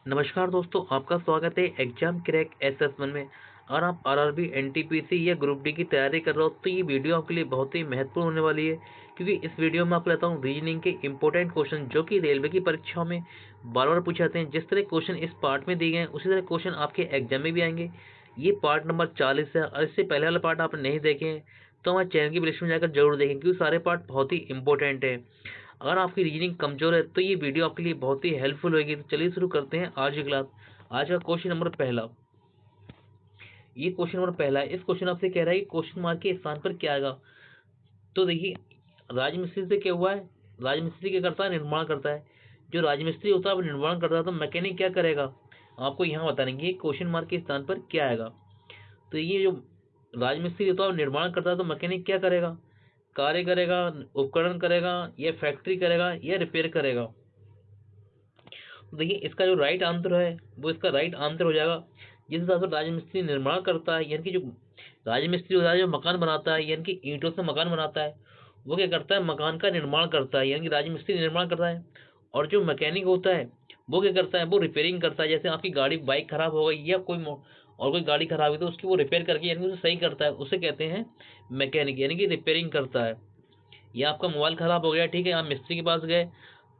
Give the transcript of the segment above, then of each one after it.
नमस्कार दोस्तों, आपका स्वागत है एग्जाम क्रैक SS1 में। अगर आप आरआरबी, एनटीपीसी या ग्रुप डी की तैयारी कर रहे हो तो ये वीडियो आपके लिए बहुत ही महत्वपूर्ण होने वाली है, क्योंकि इस वीडियो में आपको लेता हूँ रीजनिंग के इंपॉर्टेंट क्वेश्चन जो कि रेलवे की परीक्षाओं में बार बार पूछे जाते हैं। जिस तरह क्वेश्चन इस पार्ट में दिए गए हैं उसी तरह क्वेश्चन आपके एग्जाम में भी आएंगे। ये पार्ट नंबर 40 है और इससे पहले वाला पार्ट आपने नहीं देखे हैं तो हमारे चैनल की प्लेलिस्ट में जाकर जरूर देखें, क्योंकि सारे पार्ट बहुत ही इंपॉर्टेंट है। अगर आपकी रीजनिंग कमजोर है तो ये वीडियो आपके लिए बहुत ही हेल्पफुल होगी। तो चलिए शुरू करते हैं आज की क्लास। आज का क्वेश्चन नंबर पहला, ये क्वेश्चन नंबर पहला है। इस क्वेश्चन आपसे कह रहा है कि क्वेश्चन मार्क के स्थान पर क्या आएगा। तो देखिए, राजमिस्त्री से क्या हुआ है, राजमिस्त्री क्या करता है, निर्माण करता है। जो राजमिस्त्री होता है वो निर्माण करता है, तो मैकेनिक क्या करेगा, आपको यहाँ बताएंगे क्वेश्चन मार्क के स्थान पर क्या आएगा। तो ये जो राजमिस्त्री होता है वो निर्माण करता है, तो मैकेनिक क्या करेगा, कार्य करेगा, उपकरण करेगा, या फैक्ट्री करेगा, या रिपेयर करेगा। तो देखिए, इसका जो राइट आंसर है वो इसका राइट आंसर हो जाएगा। जिस हिसाब से राजमिस्त्री निर्माण करता है, यानी कि जो राजमिस्त्री होता है जो मकान बनाता है, यानी कि ईंटों से मकान बनाता है, वो क्या करता है, मकान का निर्माण करता है, यानी कि राजमिस्त्री निर्माण करता है। और जो मैकेनिक होता है वो क्या करता है, वो रिपेयरिंग करता है। जैसे आपकी गाड़ी, बाइक खराब हो गई या और कोई गाड़ी खराब हुई तो उसकी वो रिपेयर करके यानी कि उसे सही करता है, उसे कहते हैं मैकेनिक, यानी कि रिपेयरिंग करता है। या आपका मोबाइल खराब हो गया, ठीक है, आप मिस्त्री के पास गए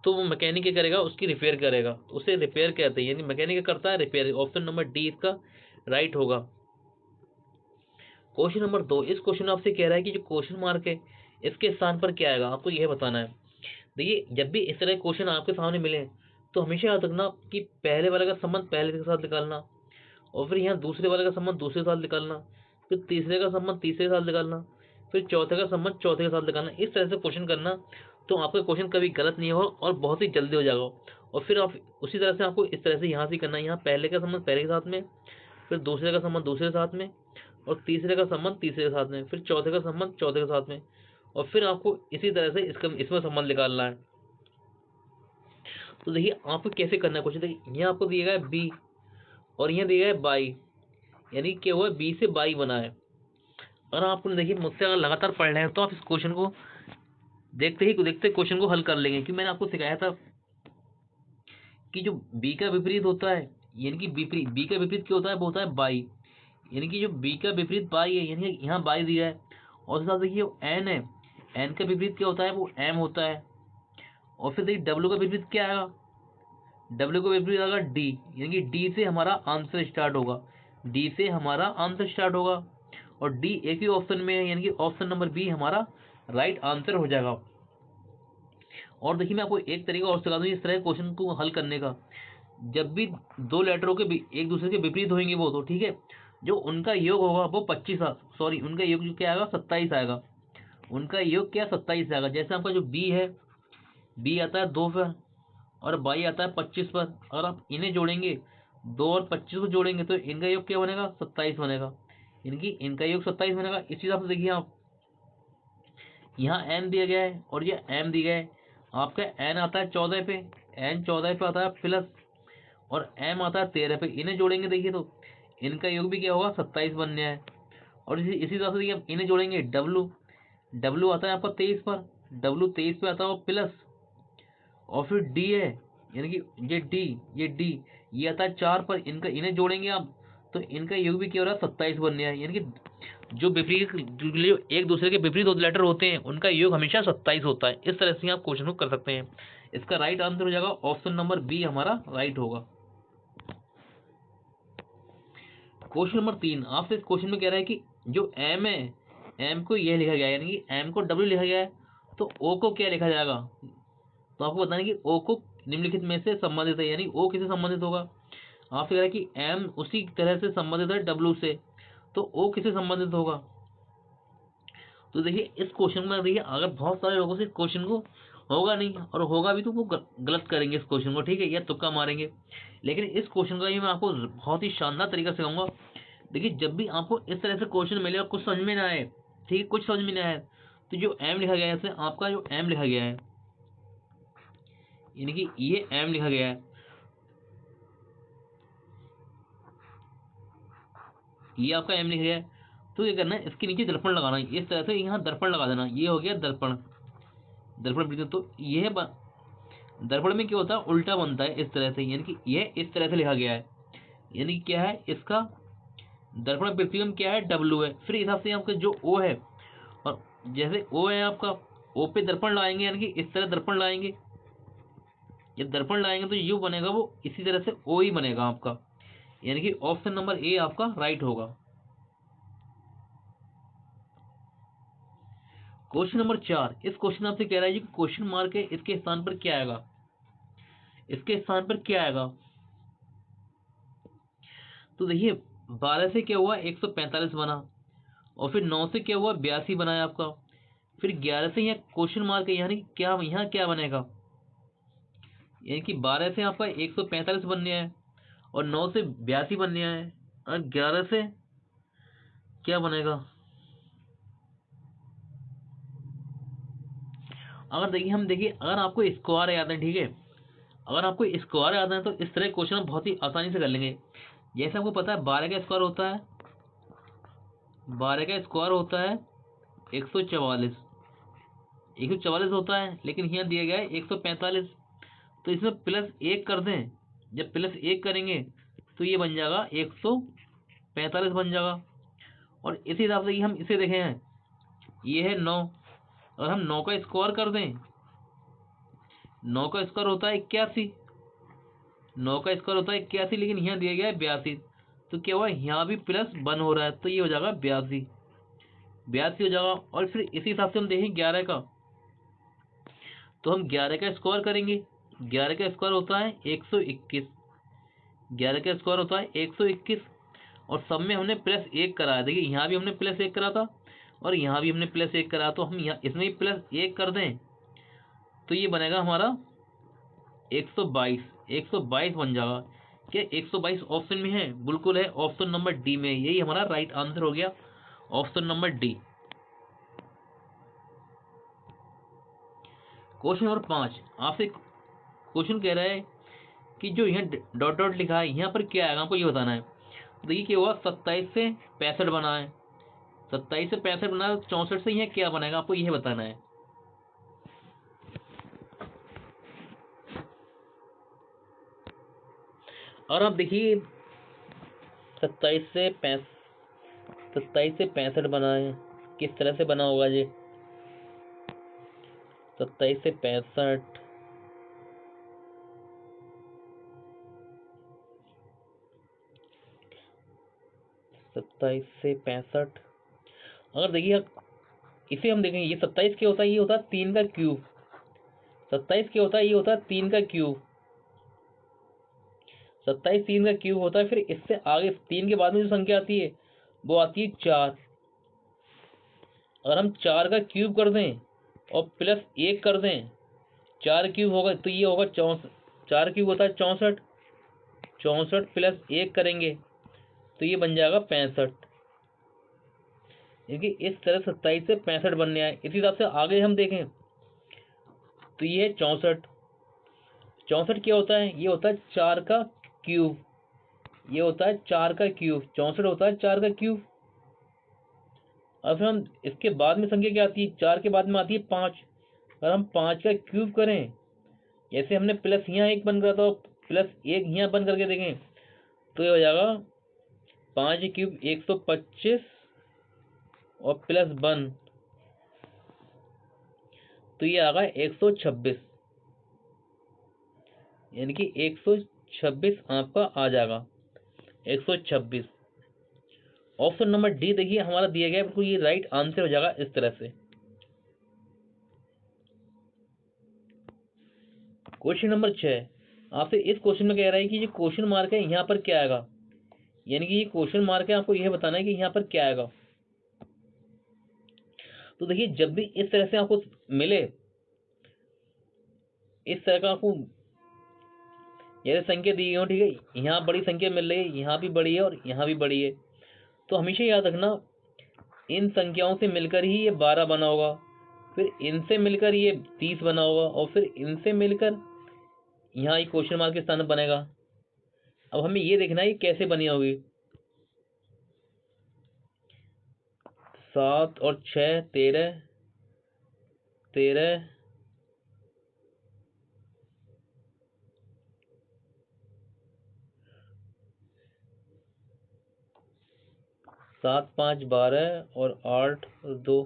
तो वो मैकेनिक क्या करेगा, उसकी रिपेयर करेगा, तो उसे रिपेयर कहते हैं, यानी मैकेनिक क्या करता है, रिपेयर। ऑप्शन नंबर डी इसका राइट होगा। क्वेश्चन नंबर 2, इस क्वेश्चन आपसे कह रहा है कि जो क्वेश्चन मार्क है इसके स्थान पर क्या आएगा, आपको यह बताना है। देखिए, जब भी इस तरह क्वेश्चन आपके सामने मिले तो हमेशा याद रखना कि पहले वाले का संबंध पहले के साथ निकालना, और फिर यहाँ दूसरे वाले का संबंध दूसरे के साथ निकालना, फिर तीसरे का संबंध तीसरे के साथ निकालना, फिर चौथे का संबंध चौथे के साथ निकालना। इस तरह से क्वेश्चन करना, तो आपका क्वेश्चन कभी गलत नहीं होगा और बहुत ही जल्दी हो जाएगा। और फिर आप उसी तरह से आपको इस तरह से यहाँ से करना है, यहाँ पहले का संबंध पहले के साथ में, फिर दूसरे का संबंध दूसरे के साथ में, और तीसरे का संबंध तीसरे के साथ में, फिर चौथे का संबंध चौथे के साथ में, और फिर आपको इसी तरह से इसमें संबंध निकालना है। तो देखिए, आपको कैसे करना है क्वेश्चन। देखिए, यहाँ आपको दिया गया है बी और यहाँ दिया गया है बाई, यानी क्या हुआ, बी से बाई बना है। अगर आपने देखिए मुझसे अगर लगातार पढ़ रहे हैं तो आप इस क्वेश्चन को देखते क्वेश्चन को हल कर लेंगे, क्योंकि मैंने आपको सिखाया था कि जो बी का विपरीत होता है, यानी कि विपरीत, बी का विपरीत क्या होता है, वो होता है बाई। यानी कि जो बी का विपरीत बाई है, यानी कि यहाँ बाई दिया है। और साथ देखिए एन है, एन का विपरीत क्या होता है, वो एम होता है। और फिर देखिए डब्ल्यू का विपरीत क्या आएगा, डब्ल्यू का विपरीत आएगा डी, यानी कि डी से हमारा आंसर स्टार्ट होगा, डी से हमारा आंसर स्टार्ट होगा। और डी एक ही ऑप्शन में है, यानी कि ऑप्शन नंबर बी हमारा राइट आंसर हो जाएगा। और देखिए, मैं आपको एक तरीका और सिखा दूं इस तरह क्वेश्चन को हल करने का। जब भी दो लेटरों के एक दूसरे के विपरीत होंगे वो, तो ठीक है, जो उनका योग होगा वो 25, सॉरी उनका योग जो क्या आएगा, 27 आएगा। उनका योग क्या, 27 आएगा। जैसे आपका जो बी है, बी आता है 2 पर और बाई आता है 25 पर। अगर आप इन्हें जोड़ेंगे, 2 और 25 को जोड़ेंगे तो इनका योग क्या बनेगा, 27 बनेगा, इनकी इनका योग 27 बनेगा। इसी हिसाब से देखिए, आप यहाँ एन दिया गया है और ये एम दिया गया है। आपका एन आता है 14 पे, एन 14 पे आता है प्लस, और एम आता है 13 पे। इन्हें जोड़ेंगे देखिए तो इनका योग भी क्या होगा, 27 बनने है। और इसी हिसाब से देखिए, आप इन्हें जोड़ेंगे, डब्लू, डब्लू आता है आपका 23 पर, डब्लू 23 पे आता है प्लस, और फिर डी है, यानी कि ये डी ये आता है 4 पर। इनका इन्हें जोड़ेंगे आप तो इनका योग भी क्या हो रहा है, 27 बनने है। यानी कि जो विपरीत, जो एक दूसरे के विपरीत लेटर होते हैं उनका योग हमेशा 27 होता है। इस तरह से आप क्वेश्चन को कर सकते हैं। इसका राइट आंसर हो जाएगा ऑप्शन नंबर बी हमारा राइट होगा। क्वेश्चन नंबर 3, आपसे इस क्वेश्चन में कह रहा है कि जो एम है, एम को यह लिखा गया है, यानी कि एम को डब्ल्यू लिखा गया है, तो ओ को क्या लिखा जाएगा। तो आपको बताना है कि ओ को निम्नलिखित में से संबंधित है, यानी ओ किसे संबंधित होगा। आपसे कह रहा है कि एम उसी तरह से संबंधित है डब्ल्यू से, तो ओ किसे संबंधित होगा। तो देखिए, इस क्वेश्चन में देखिए, अगर बहुत सारे लोगों से क्वेश्चन को होगा नहीं, और होगा भी तो वो गलत करेंगे इस क्वेश्चन को, ठीक है, या तुक्का मारेंगे। लेकिन इस क्वेश्चन का ही मैं आपको बहुत ही शानदार तरीका सिखाऊंगा। देखिए, जब भी आपको इस तरह से क्वेश्चन मिले और कुछ समझ में ना आए, ठीक है, कुछ समझ में ना आए, तो जो एम लिखा गया है, जैसे आपका जो एम लिखा गया है, यानी कि ये एम लिखा गया है, ये आपका एम लिखा गया है, तो क्या करना है, इसके नीचे दर्पण लगाना है। इस तरह से यहाँ दर्पण लगा देना, ये हो गया दर्पण, दर्पण। तो ये है दर्पण में क्या होता है, उल्टा बनता है इस तरह से, यानी कि यह इस तरह से लिखा गया है, यानी कि क्या है इसका दर्पण प्रतिबिंब क्या है, W है। फिर इस हिसाब से आपका जो O है, और जैसे O है आपका, O पे दर्पण लाएंगे यानी कि इस तरह दर्पण लाएंगे, जब दर्पण लाएंगे तो U बनेगा वो इसी तरह से O ही बनेगा आपका, यानी कि ऑप्शन नंबर ए आपका राइट होगा। क्वेश्चन नंबर 4, इस क्वेश्चन आपसे कह रहा है जी क्वेश्चन मार्क है, इसके स्थान पर क्या आएगा, इसके स्थान पर क्या आएगा। तो देखिए 12 से क्या हुआ 145 बना, और फिर 9 से क्या हुआ 82 बनाया आपका, फिर 11 से यहाँ क्वेश्चन मार्क है, यानी कि क्या यहाँ क्या बनेगा, यानी कि 12 से आपका 145 बनने है, और 9 से 82 बनने है, और 11 से क्या बनेगा। अगर देखिए हम देखिए अगर आपको स्क्वायर याद है, ठीक है, अगर आपको स्क्वायर याद है तो इस तरह क्वेश्चन हम बहुत ही आसानी से कर लेंगे। जैसे आपको पता है 12 का स्क्वायर होता है, 12 का स्क्वायर होता है 144, 144 होता है, लेकिन यहाँ दिया गया है 145, तो इसमें प्लस एक कर दें, जब प्लस एक करेंगे तो ये बन जाएगा 145 बन जाएगा। और इसी हिसाब से हम इसे देखें हैं, ये है 9, और हम 9 का स्क्वायर कर दें, 9 का स्क्वायर होता है 81, 9 का स्क्वायर होता है 81, लेकिन यहाँ दिया गया है 82, तो क्या हुआ यहाँ भी प्लस 1 हो रहा है, तो ये हो जाएगा 82, 82 हो जाएगा। और फिर इसी हिसाब से हम देखें 11 का, तो हम 11 का स्क्वायर करेंगे, 11 का स्क्वायर होता है 121, 11 का स्क्वायर होता है 121, और सब में हमने प्लस एक कराया, देखिए यहाँ भी हमने प्लस एक करा था, और यहाँ भी हमने प्लस एक करा, तो हम यहाँ इसमें भी प्लस एक कर दें, तो ये बनेगा हमारा 122, 122 बन जाएगा। क्या 122 ऑप्शन में है, बिल्कुल है, ऑप्शन नंबर डी में, यही हमारा राइट आंसर हो गया, option number D. Question number 5, आपसे क्वेश्चन कह रहा है कि जो यहाँ डॉट डॉट लिखा है यहाँ पर क्या आएगा, आपको ये बताना है। तो देखिए क्या हुआ 27 से 65 बना है, 27 से 65 बना है, 64 से यहाँ क्या बनेगा, आपको यह बताना है। और आप देखिए 27 से 65 बना है, किस तरह से बना होगा ये, 27 से 65, 27 से 65, अगर देखिए इसे हम देखेंगे, ये 27 क्या होता है, ये होता है 3 का क्यूब, 27 क्या होता है, ये होता है 3 का क्यूब, 27 3 का क्यूब होता है। फिर इससे आगे 3 के बाद में जो संख्या आती है वो आती है 4, अगर हम 4 का क्यूब कर दें और प्लस 1 कर दें, 4 क्यूब होगा तो ये होगा 64, 4 क्यूब होता है 64, 64 प्लस 1 करेंगे तो ये बन जाएगा 65, क्योंकि इस तरह 27 से 65 बनने आए। इसी हिसाब से आगे हम देखें तो ये है 64, 64 क्या होता है, ये होता है 4 का क्यूब, ये होता है 4 का क्यूब, 64 होता है 4 का क्यूब। अब फिर हम इसके बाद में संख्या क्या आती है, 4 के बाद में आती है 5, अगर हम 5 का क्यूब करें, जैसे हमने प्लस यहाँ एक बन करा था प्लस एक यहाँ बन करके देखें तो ये हो जाएगा 5 क्यूब 125 और प्लस 1, तो ये आ गया 126, यानी कि 126 आपका आ जाएगा, 126। ऑप्शन नंबर डी देखिए हमारा दिया गया, बिल्कुल ये राइट आंसर हो जाएगा इस तरह से। क्वेश्चन नंबर 6, आपसे इस क्वेश्चन में कह रहा है कि जो क्वेश्चन मार्क है यहाँ पर क्या आएगा, यानी कि ये क्वेश्चन मार्क है, आपको यह बताना है कि यहाँ पर क्या आएगा। तो देखिए जब भी इस तरह से आपको मिले, इस तरह का आपको जैसे संख्या दी गई हो, ठीक है, यहाँ बड़ी संख्या मिल रही है, यहाँ भी बड़ी है और यहाँ भी बड़ी है, तो हमेशा याद रखना इन संख्याओं से मिलकर ही ये 12 बना होगा, फिर इनसे मिलकर ये 30 बना होगा, और फिर इनसे मिलकर यहाँ एक क्वेश्चन मार्क के स्थान पर बनेगा। अब हमें ये देखना है ये कैसे बनी होगी, 7 और 6 13, 13 7 5 12 और 8 और 2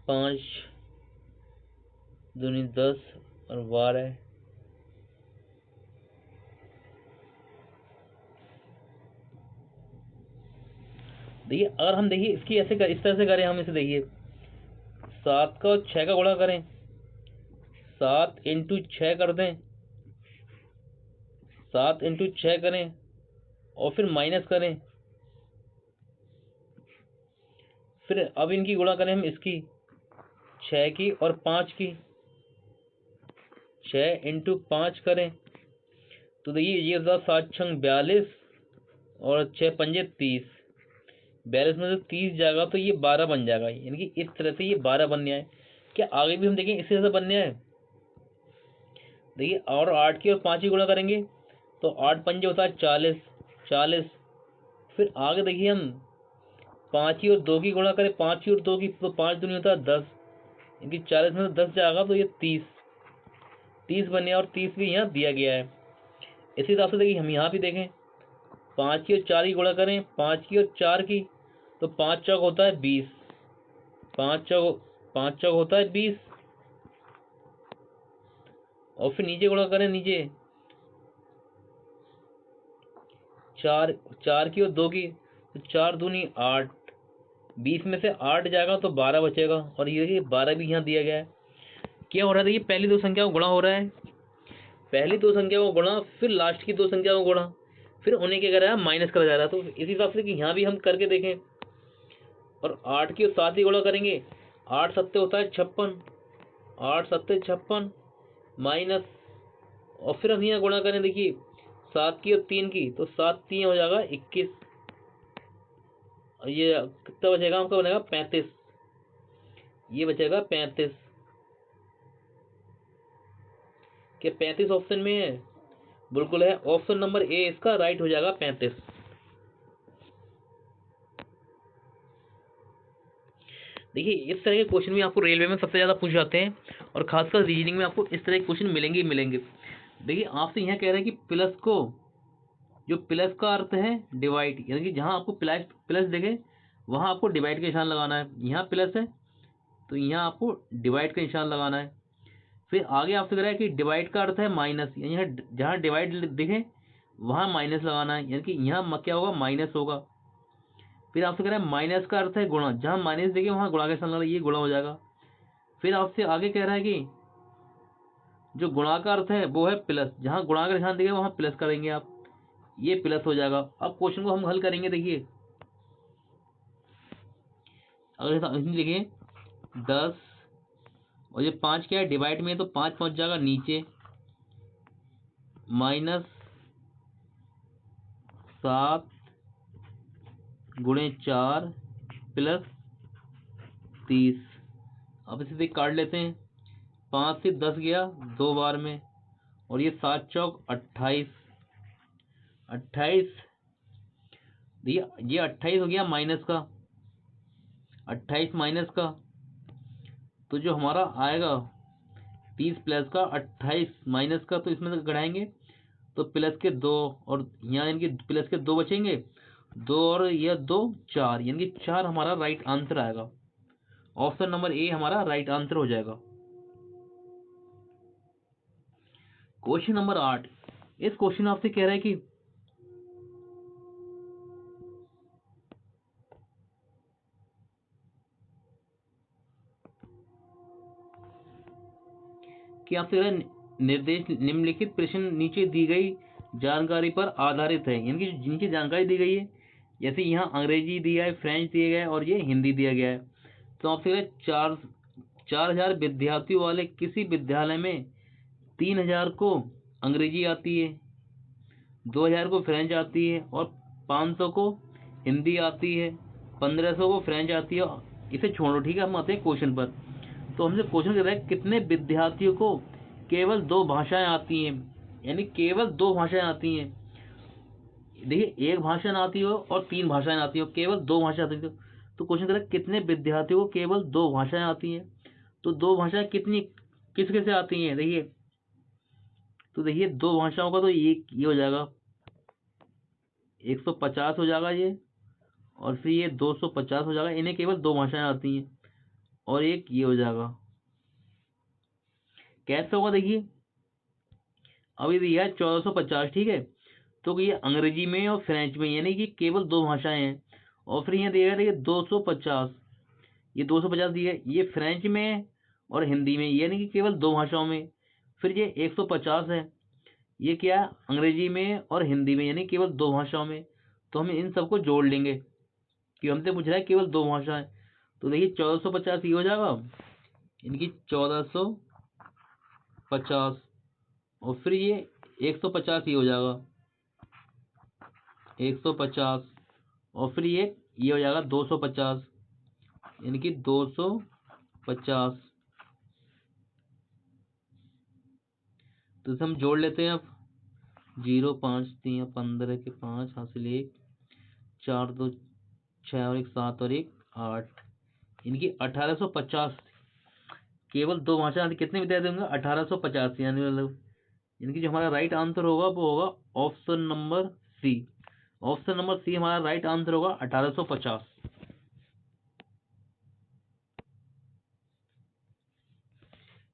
5 दूनी 10 और 12। देखिए अगर हम देखिए इसकी ऐसे इस तरह से करें, हम इसे देखिए 7 का और 6 का गुणा करें, 7 इंटू 6 कर दें, 7 इंटू 6 करें और फिर माइनस करें, फिर अब इनकी गुणा करें हम इसकी 6 की और 5 की, 6 इंटू 5 करें तो देखिए ये होता 7 छंग 42 और 6 पंजे 30, 42 में से 30 जाएगा तो ये 12 बन जाएगा, यानी कि इस तरह से ये 12 बनने आए। क्या आगे भी हम देखें इसी तरह से बनने आए? देखिए और 8 की और 5 की गुणा करेंगे तो 8 पंजे होता है 40, 40। फिर आगे देखिए हम 5 की और 2 की गुणा करें, 5 की और 2 की तो 5 दूनी होता है 10, इनकी 40 में से 10 जाएगा तो ये 30 बने और 30 भी यहाँ दिया गया है। इसी हिसाब से देखिए हम यहाँ भी देखें 5 की और 4 की गुणा करें, 5 की और 4 की तो 5 चौक होता है 20, 5 चौक होता है 20 और फिर नीचे गुणा करें, नीचे 4 की और 2 की तो 4 दूनी 8, 20 में से 8 जाएगा तो 12 बचेगा और ये देखिए 12 भी यहाँ दिया गया है। क्या हो रहा है? देखिए पहली दो संख्याओं को गुणा हो रहा है, पहली दो संख्याओं को गुणा, फिर लास्ट की दो संख्याओं को गुणा, फिर उन्हें क्या कर रहा है माइनस करा जा रहा है। तो इस हिसाब से कि यहाँ भी हम करके देखें और 8 की और 7 की गुणा करेंगे, 8 सत्ते होता है 56, 8 सत्ते 56 माइनस, और फिर हम यहाँ गुणा करें देखिए 7 की और 3 की तो 7 3 हो जाएगा 21 और ये कितना बचेगा हमका, बनेगा 35, ये बचेगा 35। क्या 35 ऑप्शन में है? बिल्कुल है, ऑप्शन नंबर ए इसका राइट हो जाएगा 35। देखिए इस तरह के क्वेश्चन भी आपको रेलवे में सबसे ज्यादा पूछे जाते हैं और खासकर रीजनिंग में आपको इस तरह के क्वेश्चन मिलेंगे ही मिलेंगे। देखिए आपसे यहाँ कह रहे हैं कि प्लस को, जो प्लस का अर्थ है डिवाइड, यानी कि जहां आपको प्लस प्लस देखे वहां आपको डिवाइड का निशान लगाना है, यहाँ प्लस है तो यहाँ आपको डिवाइड का निशान लगाना है। फिर आगे आपसे कह रहा है कि डिवाइड का अर्थ है माइनस, यानी यहाँ जहाँ डिवाइड दिखे वहां माइनस लगाना है, यानी कि यहाँ क्या होगा माइनस होगा। फिर आपसे कह रहा है माइनस का अर्थ है गुणा, जहाँ माइनस देखे वहां गुणा का निशान लगाना, ये गुणा हो जाएगा। फिर आपसे आगे कह रहा है कि जो गुणा का अर्थ है वो है प्लस, जहाँ गुणा का निशान दिखे वहां प्लस करेंगे आप, ये प्लस हो जाएगा। अब क्वेश्चन को हम हल करेंगे, देखिए अगर देखिए 10 और ये 5 क्या है डिवाइड में है तो 5 पहुंच जाएगा नीचे, माइनस 7 गुणे 4 प्लस 30। अब इसे देख काट लेते हैं, 5 से 10 गया 2 बार में और ये 7 चौक 28, 28 ये 28 हो गया माइनस का, 28 माइनस का, तो जो हमारा आएगा 30 प्लस का 28 माइनस का, तो इसमें से घटाएंगे तो प्लस के 2 और यहाँ इनके प्लस के 2 बचेंगे, 2 और यह 2 4, यानी कि 4 हमारा राइट आंसर आएगा। ऑप्शन नंबर ए हमारा राइट आंसर हो जाएगा। क्वेश्चन नंबर 8, इस क्वेश्चन आपसे कह रहा है कि आपसे कह रहा है निर्देश निम्नलिखित प्रश्न नीचे दी गई जानकारी पर आधारित है, यानी कि जिनकी जानकारी दी गई है, जैसे यहाँ अंग्रेजी दिया है, फ्रेंच दिया गया है और ये हिंदी दिया गया है। तो आपसे कह रहा है 4000 विद्यार्थियों वाले किसी विद्यालय में 3000 को अंग्रेजी आती है, 2000 को फ्रेंच आती है और 500 को हिंदी आती है, 1500 को फ्रेंच आती है। इसे छोड़ो, ठीक है, हम आते हैं क्वेश्चन पर। तो हमसे क्वेश्चन कर रहा है कितने विद्यार्थियों को केवल 2 भाषाएं आती हैं, यानी केवल 2 भाषाएं आती हैं। देखिए एक भाषा आती हो और 3 भाषाएं आती हो, केवल 2 भाषाएं आती हो। तो क्वेश्चन कर रहा है कितने विद्यार्थियों को केवल 2 भाषाएं आती हैं। तो 2 भाषाएं कितनी किस किस से आती हैं? देखिए तो देखिए दो भाषाओं का तो ये हो जाएगा 150 हो जाएगा ये, और फिर ये 250 हो जाएगा। इन्हें केवल दो भाषाएं आती हैं, और एक ये हो जाएगा। कैसे होगा देखिए, अभी दिया है 1450, ठीक है, तो ये अंग्रेजी में और फ्रेंच में, यानी कि केवल दो भाषाएं हैं। और फिर यहाँ दिया है 250, ये 250 दिया है, ये फ्रेंच में और हिंदी में, यानी कि केवल दो भाषाओं में। फिर ये 150 है, ये क्या है, अंग्रेजी में और हिंदी में, यानी केवल दो भाषाओं में। तो हम इन सबको जोड़ लेंगे कि हमसे पूछ रहा है केवल दो भाषाएं। तो देखिए 1450 ये हो जाएगा, इनकी 1450, और फिर ये 150 ये हो जाएगा 150, और फिर ये हो जाएगा 250, यानी कि 250। तो इसे हम जोड़ लेते हैं अब। 0 5 3 15 के 5 हासिल 1 4 2 6 और 1 7 और 1 8, इनकी 1850। केवल दो भाषा कितने विद्यार्थी होंगे, 1850, यानी मतलब इनकी जो हमारा राइट आंसर होगा वो होगा option number C. Option number C हमारा राइट आंसर होगा 1850।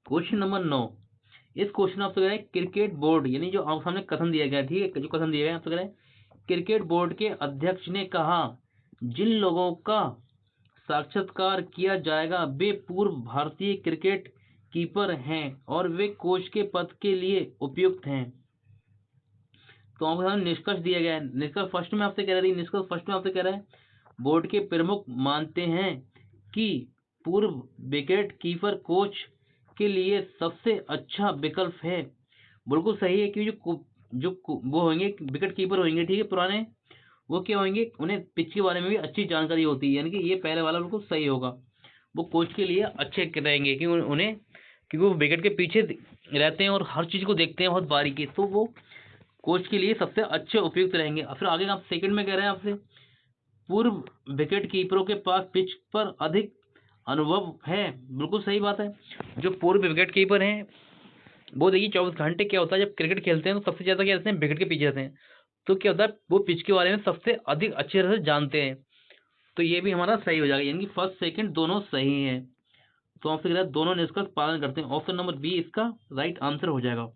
क्वेश्चन नंबर 9, इस क्वेश्चन आपसे कह रहे हैं क्रिकेट बोर्ड, यानी जो आपके सामने कथन दिया गया है, ठीक है, जो कथन दिया गया है आपसे कह रहे हैं क्रिकेट बोर्ड के अध्यक्ष ने कहा जिन लोगों का साक्षात्कार किया जाएगा वे पूर्व भारतीय क्रिकेट कीपर हैं और वे कोच के पद के लिए उपयुक्त हैं। तो आपके सामने निष्कर्ष दिया गया है। निष्कर्ष फर्स्ट में आपसे कह रहा है, निष्कर्ष फर्स्ट में आपसे कह रहा है बोर्ड के प्रमुख मानते हैं कि पूर्व विकेट कीपर कोच के लिए सबसे अच्छा विकल्प है। बिल्कुल सही है, कि जो वो होंगे विकेट कीपर होंगे, ठीक है, पुराने, वो क्या होंगे, उन्हें पिच के बारे में भी अच्छी जानकारी होती है, यानी कि ये पहले वाला बिल्कुल सही होगा। वो कोच के लिए अच्छे रहेंगे कि उन्हें, क्योंकि वो विकेट के पीछे रहते हैं और हर चीज को देखते हैं बहुत बारीकी, तो वो कोच के लिए सबसे अच्छे उपयुक्त रहेंगे। फिर आगे आप सेकंड में कह रहे हैं आपसे पूर्व विकेट कीपरों के पास पिच पर अधिक अनुभव है। बिल्कुल सही बात है, जो पूर्व विकेट कीपर हैं वो देखिए 24 घंटे क्या होता है, जब क्रिकेट खेलते हैं तो सबसे ज्यादा क्या रहते हैं, विकेट के पीछे रहते हैं, तो क्या होता है वो पिच के बारे में सबसे अधिक अच्छे तरह से जानते हैं। तो ये भी हमारा सही हो जाएगा, यानी कि फर्स्ट सेकंड दोनों सही हैं। तो आपसे कह रहा है दोनों निष्कर्ष पालन करते हैं, ऑप्शन नंबर बी इसका राइट आंसर हो जाएगा।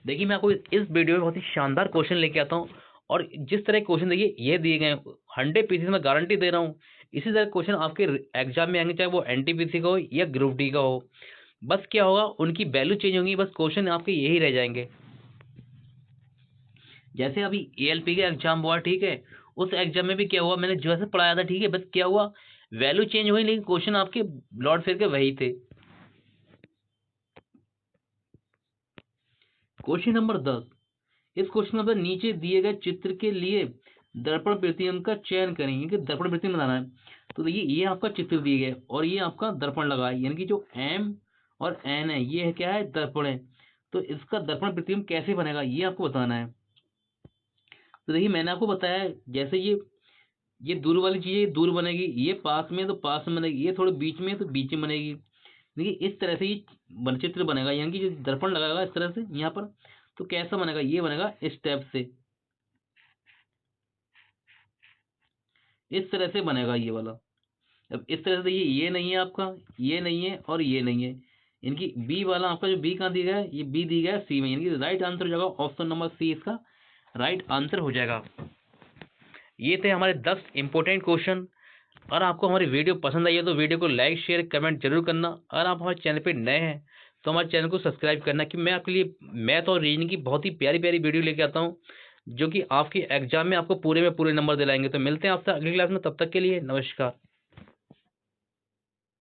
देखिए मैं आपको इस वीडियो में बहुत ही शानदार क्वेश्चन लेके आता हूँ, और जिस तरह क्वेश्चन देखिए ये दिए गए 100% मैं गारंटी दे रहा हूँ इसी तरह क्वेश्चन आपके एग्जाम में आएंगे, चाहे वो एनटीपीसी का हो या ग्रुप डी का हो। बस क्या होगा, उनकी वैल्यू चेंज होंगी, बस क्वेश्चन आपके यही रह जाएंगे। जैसे अभी एएलपी का एग्जाम हुआ, ठीक है, उस एग्जाम में भी क्या हुआ, मैंने जैसे पढ़ाया था, ठीक है, बस क्या हुआ, वैल्यू चेंज हुई लेकिन क्वेश्चन आपके लौट फिर के वही थे। क्वेश्चन नंबर 10, इस क्वेश्चन में नीचे दिए गए चित्र के लिए दर्पण प्रतिबिंब का चयन करेंगे कि दर्पण प्रतिबिंब बनाना है। तो देखिए ये आपका चित्र दिए गए और ये आपका दर्पण लगा है, यानी कि जो एम और एन है ये है क्या है, दर्पण है। तो इसका दर्पण प्रतिबिंब कैसे बनेगा ये आपको बताना है। तो देखिए मैंने आपको बताया, जैसे ये दूर वाली चीज ये दूर बनेगी, ये पास में तो पास में बनेगी, ये थोड़े बीच में तो बीच में बनेगी। देखिए इस तरह से ये चित्र बनेगा, यानी कि जो दर्पण लगाएगा इस तरह से यहाँ पर, तो कैसा बनेगा, ये बनेगा इस टाइप से, इस तरह से बनेगा ये वाला। अब इस तरह से देखिए ये नहीं है आपका, ये नहीं है और ये नहीं है, इनकी बी वाला आपका जो बी कहाँ दिया गया है, ये बी दिया गया है सी में, यानी कि राइट आंसर हो जाएगा ऑप्शन नंबर सी इसका राइट आंसर हो जाएगा। ये थे हमारे 10 इंपॉर्टेंट क्वेश्चन। अगर आपको हमारी वीडियो पसंद आई है तो वीडियो को लाइक शेयर कमेंट जरूर करना। अगर आप हमारे चैनल पे नए हैं तो हमारे चैनल को सब्सक्राइब करना, कि मैं आपके लिए मैथ और रीजनिंग की बहुत ही प्यारी प्यारी वीडियो लेके आता हूँ जो कि आपके एग्जाम में आपको पूरे में पूरे नंबर दिलाएंगे। तो मिलते हैं आपसे अगली क्लास में, तब तक के लिए नमस्कार।